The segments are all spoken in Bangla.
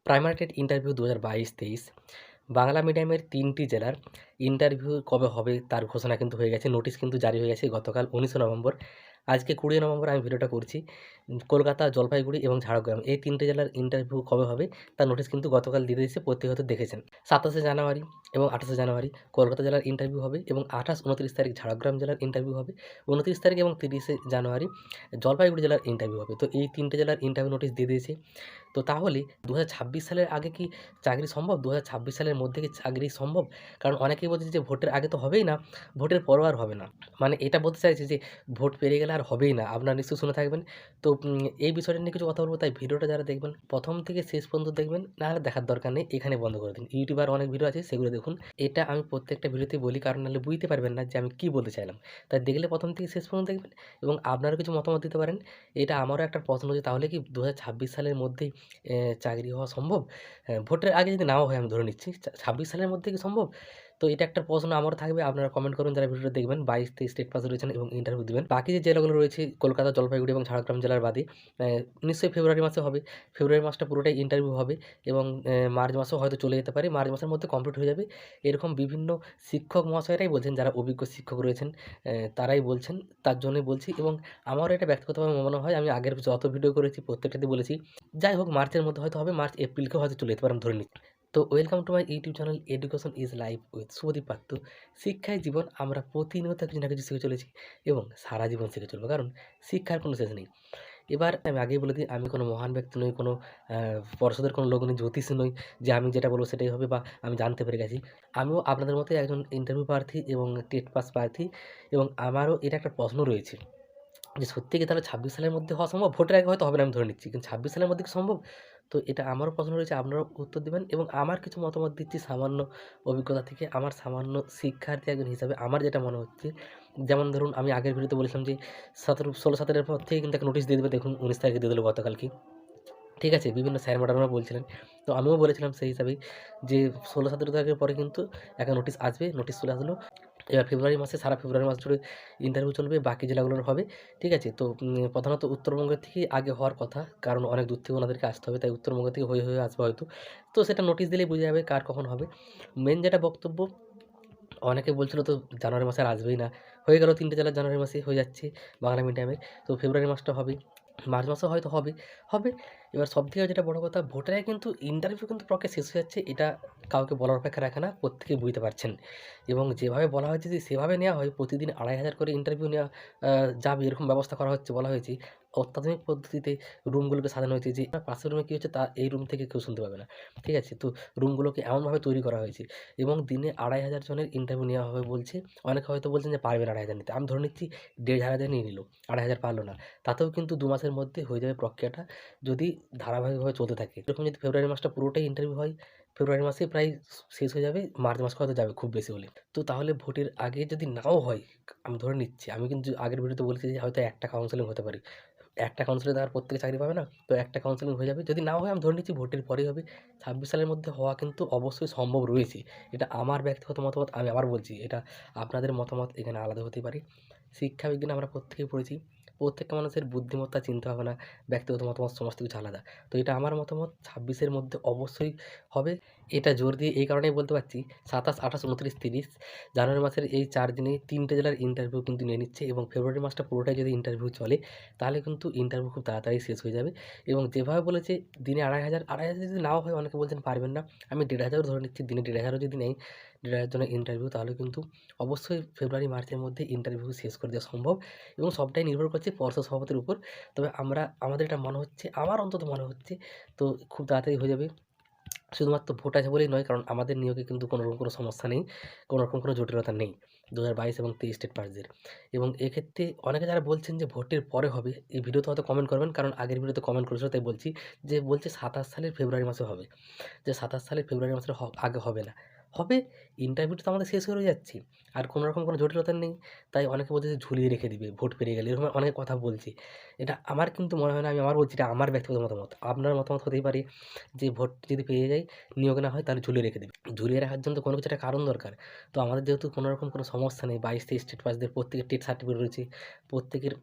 প্রাইমারি টেট ইন্টারভিউ 2022-23 বাংলা মিডিয়ামের 3টি জেলার ইন্টারভিউ কবে হবে তার ঘোষণা কিন্তু হয়ে গেছে। নোটিশ কিন্তু জারি হয়ে গেছে গতকাল 19 নভেম্বর। আজকে 20 নভেম্বর আমি ভিডিওটা করছি। কলকাতা, জলপাইগুড়ি এবং ঝাড়গ্রাম এই 3টে জেলার ইন্টারভিউ কবে হবে তার নোটিশ কিন্তু গতকাল দিয়ে দিয়েছে, প্রত্যেকে হয়তো দেখেছেন। 27শে জানুয়ারি এবং 28শে জানুয়ারি কলকাতা জেলার ইন্টারভিউ হবে এবং 28-29 তারিখ ঝাড়গ্রাম জেলার ইন্টারভিউ হবে। 29 তারিখ এবং 30শে জানুয়ারি জলপাইগুড়ি জেলার ইন্টারভিউ হবে। তো এই 3টে জেলার ইন্টারভিউ নোটিশ দিয়ে দিয়েছে। তো তাহলে 2026 সালের আগে কি চাকরি সম্ভব? 2026 সালের মধ্যে কি চাকরি সম্ভব? কারণ অনেকেই বলছে যে ভোটের আগে তো হবেই না, ভোটের পরও আর হবে না। মানে এটা বলতে চাইছে যে ভোট পেরিয়ে গেলে আর হবেই না। আপনারা নিশ্চয়ই শুনে থাকবেন। তো এই বিষয়টা নিয়ে কিছু কথা বলবো, তাই ভিডিওটা যারা দেখবেন প্রথম থেকে শেষ পর্যন্ত দেখবেন, নাহলে দেখার দরকার নেই, এখানে বন্ধ করে দিন। ইউটিউবে অনেক ভিডিও আছে, সেগুলো দেখুন। এটা আমি প্রত্যেকটা ভিডিওতেই বলি, কারণ নাহলে বুঝতে পারবেন না যে আমি কী বলতে চাইলাম। তাই দেখলে প্রথম থেকে শেষ পর্যন্ত দেখবেন এবং আপনারও কিছু মতামত দিতে পারেন। এটা আমারও একটা প্রশ্ন যে তাহলে কি 2026 সালের মধ্যেই চাকরি হওয়া সম্ভব? ভোটের আগে যদি নাও হয়, আমি ধরে নিচ্ছি 26 সালের মধ্যে কি সম্ভব? তো এটা একটা প্রশ্ন আমারও থাকবে। আপনারা কমেন্ট করুন যারা ভিডিওটা দেখবেন। 22-23 স্টেট পাস রয়েছেন এবং ইন্টারভিউ দিবেন। বাকি যে জেলাগুলো রয়েছে কলকাতা, জলপাইগুড়ি এবং ঝাড়গ্রাম জেলার বাদে নিশ্চয়ই ফেব্রুয়ারি মাসে হবে। ফেব্রুয়ারি মাসটা পুরোটাই ইন্টারভিউ হবে এবং মার্চ মাসেও হয়তো চলে যেতে পারে। মার্চ মাসের মধ্যে কমপ্লিট হয়ে যাবে। এরকম বিভিন্ন শিক্ষক মহাশয়রাই বলছেন, যারা অভিজ্ঞ শিক্ষক রয়েছেন তারাই বলছেন। তার জন্যই বলছি এবং আমারও এটা ব্যক্তিগতভাবে মনে হয়, আমি আগের যত ভিডিও করেছি প্রত্যেকটাতেই বলেছি। যাই হোক, মার্চের মধ্যে হয়তো হবে, মার্চ এপ্রিলকেও হয়তো চলে যেতে পারে, আমি ধরে নিচ্ছি। তো welcome to my YouTube channel education is life with Subhadeep Patra. শিক্ষাই জীবন। আমরা প্রতিনিয়ত কিছু না কিছু শিখে চলেছি এবং সারা জীবন শিখে চলবো, কারণ শিক্ষার কোনো শেষ নেই। এবার আমি আগেই বলে দিই, আমি কোনো মহান ব্যক্তি নই, কোনো পর্ষদের কোনো লোক নই, জ্যোতিষী নই যে আমি যেটা বলবো সেটাই হবে বা আমি জানতে পেরে গেছি। আমিও আপনাদের মতোই একজন ইন্টারভিউ প্রার্থী এবং টেট পাস প্রার্থী এবং আমারও এটা একটা প্রশ্ন রয়েছে যে সত্যি কি তাহলে 26 সালের মধ্যে হওয়া সম্ভব? ভোটের আগে হয়তো হবে না, আমি ধরে নিচ্ছি। কিন্তু 26 সালের মধ্যে কি সম্ভব? তো এটা আমারও প্রশ্ন রয়েছে, আপনারাও উত্তর দিবেন এবং আমার কিছু মতামত দিচ্ছি সামান্য অভিজ্ঞতা থেকে, আমার সামান্য শিক্ষার্থী একজন হিসাবে আমার যেটা মনে হচ্ছে। যেমন ধরুন, আমি আগের ভিডিওতে বলেছিলাম যে 16-17 পর থেকে কিন্তু একটা নোটিশ দিয়ে দেবে। দেখুন 19 তারিখে দিয়ে দিল গতকালকে। ঠিক আছে? বিভিন্ন স্যার ম্যাডামরা বলছিলেন। তো আমিও বলেছিলাম সেই হিসাবেই যে 16-17 তারিখের পরে কিন্তু একটা নোটিশ আসবে। নোটিশ চলে আসলো। এবার ফেব্রুয়ারি মাসে, সারা ফেব্রুয়ারি মাস জুড়ে ইন্টারভিউ চলবে, বাকি জেলাগুলোর হবে। ঠিক আছে? তো প্রধানত উত্তরবঙ্গের থেকেই আগে হওয়ার কথা। কারণ অনেক দূর থেকে ওনাদেরকে আসতে হবে। তাই উত্তরবঙ্গ থেকে হয়ে আসবে হয়তো। তো সেটা নোটিশ দিলেই বোঝা যাবে কার কখন হবে। মেইন যেটা বক্তব্য, অনেকে বলছিল তো জানুয়ারি মাসে আর আসবেই না। হয়ে গেল ৩ টে জেলা জানুয়ারি মাসেই হয়ে যাচ্ছে বাংলা মিডিয়ামের। তো ফেব্রুয়ারি মাসটা হবে। মার্চ মাসেও হয়তো হবে, হবে। এবার সবথেকে যেটা বড় কথা, ভোটের আগে কিন্তু ইন্টারভিউ কিন্তু প্রক্রিয়া শেষ হয়ে যাচ্ছে। এটা কাউকে বলার অপেক্ষা রাখে না। প্রত্যেকেই বুঝতে পারছেন এবং যেভাবে বলা হয়েছে যদি সেভাবে নেওয়া হয়, প্রতিদিন ২৫০০ করে ইন্টারভিউ নেওয়া যাবে, এরকম ব্যবস্থা করা হচ্ছে, বলা হয়েছে। অত্যাধুনিক পদ্ধতিতে রুমগুলোকে সাজানো হয়েছে যে পাশের রুমে কী হচ্ছে তা এই রুম থেকে কেউ শুনতে পাবে না। ঠিক আছে? তো রুমগুলোকে এমনভাবে তৈরি করা হয়েছে এবং দিনে ২৫০০ জনের ইন্টারভিউ নেওয়া হবে বলছে। অনেকে হয়তো বলছেন যে পারবে না ২৫০০ নিতে। আমি ধরে নিচ্ছি ১৫০০ নিয়ে নিল, ২৫০০ পারল না। তাতেও কিন্তু ২ মাসের মধ্যে হয়ে যাবে প্রক্রিয়াটা, যদি ধারাবাহিকভাবে চলতে থাকে। এরকম যদি ফেব্রুয়ারি মাসটা পুরোটাই ইন্টারভিউ হয়, ফেব্রুয়ারি মাসেই প্রায় শেষ হয়ে যাবে। মার্চ মাস হয়তো যাবে খুব বেশি হলে। তো তাহলে ভোটের আগে যদি নাও হয়, আমি ধরে নিচ্ছি, আমি কিন্তু আগের ভিডিওতে বলেছি যে হয়তো একটা কাউন্সেলিং হতে পারে। একটা কাউন্সিলে তো আর প্রত্যেকে চাকরি পাবে না। তো একটা কাউন্সেলিং হয়ে যাবে। যদি নাও হয়, আমি ধরে নিচ্ছি ভোটের পরেই হবে। 26 সালের মধ্যে হওয়া কিন্তু অবশ্যই সম্ভব রয়েছে। এটা আমার ব্যক্তিগত মতামত, আমি আবার বলছি। এটা আপনাদের মতামত এখানে আলাদা হতেই পারে। শিক্ষা বিজ্ঞানে আমরা প্রত্যেকেই পড়েছি। প্রত্যেকটা মানুষের বুদ্ধিমত্তা, চিন্তাভাবনা, ব্যক্তিগত মতামত সমস্ত কিছু আলাদা। তো এটা আমার মতামত, 26 এর মধ্যে অবশ্যই হবে। এটা জোর দিয়ে এই কারণেই বলতে পারছি, ২৭, ২৮, ২৯, ৩০ জানুয়ারি মাসের এই ৪ দিনেই ৩ টে জেলার ইন্টারভিউ কিন্তু নিয়ে নিচ্ছে এবং ফেব্রুয়ারি মাসটা পুরোটাই যদি ইন্টারভিউ চলে, তাহলে কিন্তু ইন্টারভিউ খুব তাড়াতাড়ি শেষ হয়ে যাবে এবং যেভাবে বলেছে দিনে ২৫০০, ২৫০০ যদি নাও হয়, অনেকে বলছেন পারবেন না। আমি ১৫০০ ধরে নিচ্ছি, দিনে ১৫০০ যদি নেই, ১৫০০ জনের ইন্টারভিউ, তাহলে কিন্তু অবশ্যই ফেব্রুয়ারি মার্চের মধ্যে ইন্টারভিউ শেষ করে দেওয়া সম্ভব এবং সবটাই নির্ভর করছে পর্ষদ সভাপতির উপর। তবে আমাদের এটা মনে হচ্ছে, আমার অন্তত মনে হচ্ছে, তো খুব তাড়াতাড়ি হয়ে যাবে। শুধুমাত্র ভোট আছে বলেই নয়, কারণ আমাদের নিয়োগে কিন্তু কোনোরকম কোনো সমস্যা নেই, কোনোরকম কোনো জটিলতা নেই ২০২২ এবং ২৩ স্টেট পাসদের। এবং এক্ষেত্রে অনেকে যারা বলছেন যে ভোটের পরে হবে, এই ভিডিওতে হয়তো কমেন্ট করবেন, কারণ আগের ভিডিওতে কমেন্ট করেছিল তাই বলছি। যে বলছে ২৭ সালের ফেব্রুয়ারি মাসে হবে, যে ২৭ সালের ফেব্রুয়ারি মাসের আগে হবে না। হবে, ইন্টারভিউটা তো আমাদের শেষ হয়ে যাচ্ছে। আর কোনোরকম কোনো জটিলতা নেই। তাই অনেকে বলছে যে ঝুলিয়ে রেখে দিবে ভোট পেরিয়ে গেলে, এরকম অনেকে কথা বলছে। এটা আমার কিন্তু মনে হয় না, আমি আবার বলছি এটা আমার ব্যক্তিগত মতামত। আপনার মতামত হতেই পারে যে ভোট যদি পেয়ে যাই, নিয়োগ না হয়, তাহলে ঝুলিয়ে রেখে দেবে। ঝুলিয়ে রাখার জন্য তো কোনো কিছু একটা কারণ দরকার। তো আমাদের যেহেতু কোনোরকম কোনো সমস্যা নেই, ২২-২৩ স্টেট পাসদের প্রত্যেকের টেট সার্টিফিকেট রয়েছে, প্রত্যেকের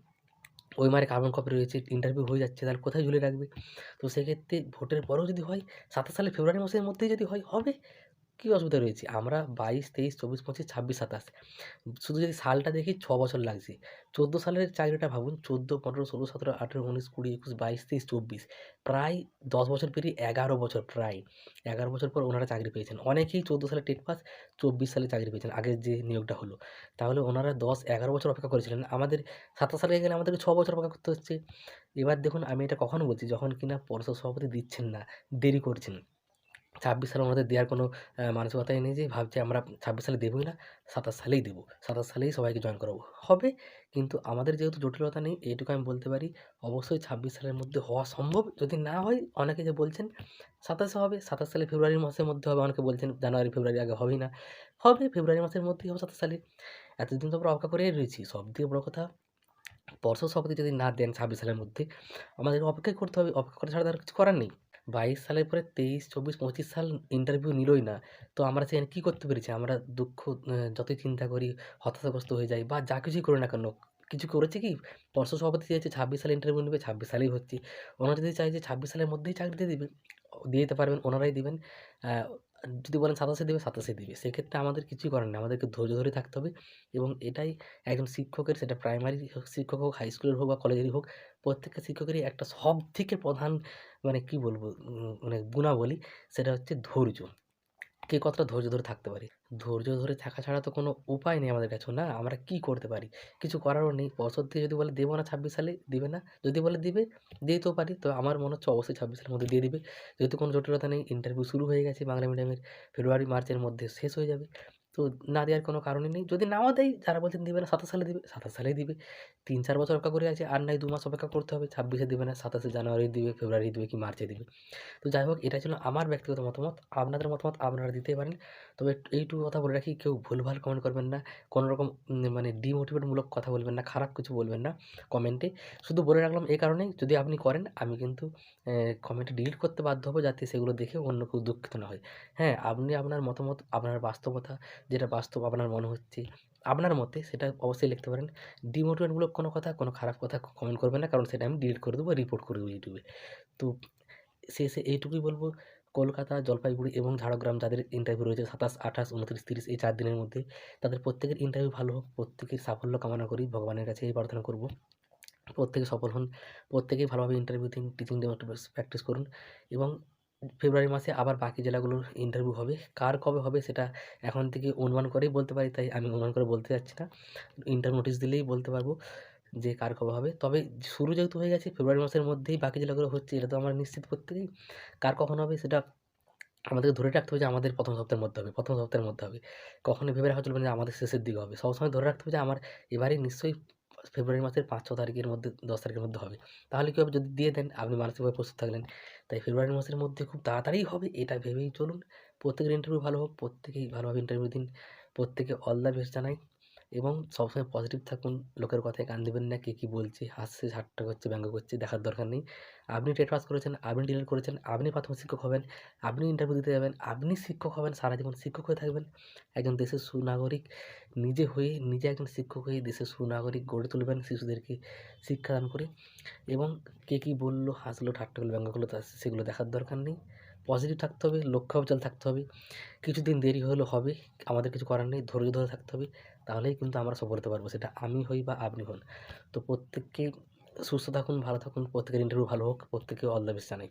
ওই মারে কার্বন কপি রয়েছে, ইন্টারভিউ হয়ে যাচ্ছে, তাহলে কোথায় ঝুলিয়ে রাখবে? তো সেক্ষেত্রে ভোটের পরেও যদি হয়, ২৭ সালের ফেব্রুয়ারি মাসের মধ্যেই যদি হয়, হবে। কী অসুবিধা রয়েছে? আমরা ২২, ২৩, ২৪, ২৫, ২৬, ২৭ শুধু যদি সালটা দেখি ৬ বছর লাগছে। ১৪ সালের চাকরিটা ভাবুন, ১৪, ১৫, ১৬, ১৭, ১৮, ১৯, ২০, ২১, ২২, ২৩, ২৪ প্রায় ১০ বছর পেরিয়ে ১১ বছর প্রায়। ১১ বছর পর ওনারা চাকরি পেয়েছেন। অনেকেই ১৪ সালে টেট পাস, ২৪ সালে চাকরি পেয়েছেন, আগের যে নিয়োগটা হলো। তাহলে ওনারা ১০-১১ বছর অপেক্ষা করেছিলেন। আমাদের ২৭ সালে গেলে আমাদেরকে ৬ বছর অপেক্ষা করতে হচ্ছে। এবার দেখুন আমি এটা কখন বলছি? যখন কিনা পর্ষদ সভাপতি দিচ্ছেন না, দেরি করছেন। ২৬ সালে ওনাদের দেওয়ার কোনো মানসিকতাই নেই যে ভাবছে আমরা ২৬ সালে দেবই না, ২৭ সালেই দেবো। ২৭ সালেই সবাইকে জয়েন করাবো। হবে, কিন্তু আমাদের যেহেতু জটিলতা নেই, এইটুকু আমি বলতে পারি অবশ্যই ২৬ সালের মধ্যে হওয়া সম্ভব। যদি না হয় অনেকে যে বলছেন ২৭ এ হবে, ২৭ সালে ফেব্রুয়ারি মাসের মধ্যে হবে, অনেকে বলছেন জানুয়ারি, ফেব্রুয়ারি আগে হবেই না। হবে ফেব্রুয়ারি মাসের মধ্যেই হবে ২৭ সালে। এতদিন তো আমরা অপেক্ষা করেই রয়েছি। সবথেকে বড় কথা পর্ষদ সভাপতি যদি না দেন ২৬ সালের মধ্যে, আমাদেরকে অপেক্ষাই করতে হবে। অপেক্ষা করা ছাড়া তো আর কিছু করার নেই। ২২ সালের পরে ২৩, ২৪, ২৫ সাল ইন্টারভিউ নিলই না। তো আমরা সেখানে কী করতে পেরেছি? আমরা দুঃখ যতই চিন্তা করি, হতাশাগ্রস্ত হয়ে যাই বা যা কিছুই করি না কেন, কিছু করেছে কি? পর্ষদ সভাপতি চেয়েছে ২৬ সালে ইন্টারভিউ নেবে, ২৬ সালেই হচ্ছে। ওনারা যদি চায় যে ২৬ সালের মধ্যেই চাকরি দিয়ে দিবে, দিয়ে দিতে পারবেন, ওনারাই দিবেন। আ যদি বলেন ২৭ এ দিবে, ২৭ এ দিবে। সেক্ষেত্রে আমাদের কিছুই করার নেই। আমাদেরকে ধৈর্য ধরে থাকতে হবে এবং এটাই একজন শিক্ষকের, সেটা প্রাইমারি শিক্ষক হোক, হাই স্কুলের হোক বা কলেজেরই হোক, প্রত্যেকটা শিক্ষকেরই একটা সবথেকে প্রধান মানে কি বলবো মানে গুণাবলী, সেটা হচ্ছে ধৈর্য। কে কতটা ধৈর্য ধরে থাকতে পারি। ধৈর্য ধরে থাকা ছাড়া তো কোনো উপায় নেই আমাদের কাছেও না। আমরা কি করতে পারি? কিছু করারও নেই। পর্ষদ থেকে যদি বলে দেব না ২৬ সালে, দিবে না। যদি বলে দিবে, দিতেও পারি। তো আমার মনে হচ্ছে অবশ্যই ২৬ সালের মধ্যে দিয়ে দিবে। যেহেতু কোনো জটিলতা নেই, ইন্টারভিউ শুরু হয়ে গেছে বাংলা মিডিয়ামের, ফেব্রুয়ারি, মার্চের মধ্যে শেষ হয়ে যাবে। তো না দেওয়ার কোনো কারণই নেই। যদি নাও দেয়, যারা বলছেন দিবে না ২৭ সালে দিবে, ২৭ সালেই দিবে। ৩-৪ বছর অপেক্ষা করে আছে। আর নাই ২ মাস অপেক্ষা করতে হবে। ২৬ এ দিবে না, ২৭ জানুয়ারি দিবে, ফেব্রুয়ারি দিবে কি মার্চে দিবে। তো যাই হোক, এটা ছিল আমার ব্যক্তিগত মতামত। আপনাদের মতামত আপনারা দিতেই পারেন। তবে এইটুকু কথা বলে রাখি, কেউ ভুলভাল কমেন্ট করবেন না। কোনো রকম মানে ডিমোটিভেট মূলক কথা বলবেন না, খারাপ কিছু বলবেন না কমেন্টে। শুধু বলে রাখলাম এই কারণেই, যদি আপনি করেন আমি কিন্তু কমেন্ট ডিলিট করতে বাধ্য হব, যাতে সেগুলো দেখে অন্য কেউ দুঃখিত না হয়। হ্যাঁ, আপনি আপনার মতামত, আপনার বাস্তবতা, যেটা বাস্তব আপনার মনে হচ্ছে আপনার মতে, সেটা অবশ্যই লিখতে পারেন। ডিমোটিভেট মূলক কোনো কথা, কোনো খারাপ কথা কমেন্ট করবেন না, কারণ সেটা আমি ডিলিট করে দেবো, রিপোর্ট করে দেবো ইউটিউবে। তো শেষে এইটুকুই বলবো, কলকাতা, জলপাইগুড়ি এবং ঝাড়গ্রাম যাদের ইন্টারভিউ রয়েছে ২৭, ২৮, ২৯, ৩০ এই ৪ দিনের মধ্যে, তাদের প্রত্যেকের ইন্টারভিউ ভালো হোক। প্রত্যেকের সাফল্য কামনা করি। ভগবানের কাছে এই প্রার্থনা করব। প্রত্যেকে সফল হন। প্রত্যেকেই ভালোভাবে ইন্টারভিউ দিন। টিচিং ডেমো একটু প্র্যাকটিস করুন এবং ফেব্রুয়ারি মাসে আবার বাকি জেলাগুলোর ইন্টারভিউ হবে। কার কবে হবে সেটা এখন থেকে অনুমান করেই বলতে পারি, তাই আমি অনুমান করে বলতে চাচ্ছি না। ইন্টারভিউ নোটিশ দিলেই বলতে পারব যে কার কবে হবে। তবে শুরু যেহেতু হয়ে গেছে, ফেব্রুয়ারি মাসের মধ্যেই বাকি জেলাগুলো হচ্ছে, এটা তো আমরা নিশ্চিত প্রত্যেকেই। কার কখন হবে সেটা আমাদেরকে ধরে রাখতে হবে যে আমাদের ১ম সপ্তাহের মধ্যে হবে, ১ম সপ্তাহের মধ্যে হবে। কখনোই ভেবে রাখা চলবে না যে আমাদের শেষের দিকে হবে। সবসময় ধরে রাখতে হবে যে আমার এবারেই নিশ্চয়ই ফেব্রুয়ারি মাসের ৫-৬ তারিখের মধ্যে, ১০ তারিখের মধ্যে হবে। তাহলে কি হবে? যদি দিয়ে দেন, আপনি মানসিকভাবে প্রস্তুত থাকলেন। তাই ফেব্রুয়ারি মাসের মধ্যে খুব তাড়াতাড়িই হবে, এটা ভেবেই চলুন। প্রত্যেকের ইন্টারভিউ ভালো হোক, প্রত্যেকেই ভালোভাবে ইন্টারভিউ দিন। প্রত্যেকে অল দ্য বেস্ট জানাই এবং সবসময় পজিটিভ থাকুন। লোকের কথায় কান দিবেন না। কে কি বলছে, হাসছে, ঠাট্টা করছে, ব্যঙ্গ করছে, দেখার দরকার নেই। আপনি টেট পাস করেছেন, আপনি ডিএলএড করেছেন, আপনি প্রাথমিক শিক্ষক হবেন, আপনি ইন্টারভিউ দিতে যাবেন, আপনি শিক্ষক হবেন, সারা জীবন শিক্ষক হয়ে থাকবেন। একজন দেশের সুনাগরিক নিজে হয়ে, নিজে একজন শিক্ষক হয়ে দেশের সুনাগরিক গড়ে তুলবেন শিশুদেরকে শিক্ষাদান করে। এবং কে কী বলল, হাসলো, ঠাট্টা করলো, ব্যঙ্গ করলো, সেগুলো দেখার দরকার নেই। পজিটিভ থাকতে হবে, লক্ষ্য অবিচল থাকতে হবে। কিছুদিন দেরি হলেও হবে, আমাদের কিছু করার নেই। ধৈর্য ধরে থাকতে হবে। তাহলেই কিন্তু আমরা সফল হতে পারবো। সেটা আমি হই বা আপনি হন। তো প্রত্যেককে সুস্থ থাকুন, ভালো থাকুন। প্রত্যেকের ইন্টারভিউ ভালো হোক। প্রত্যেককে অল দ্য বেস্ট জানাই।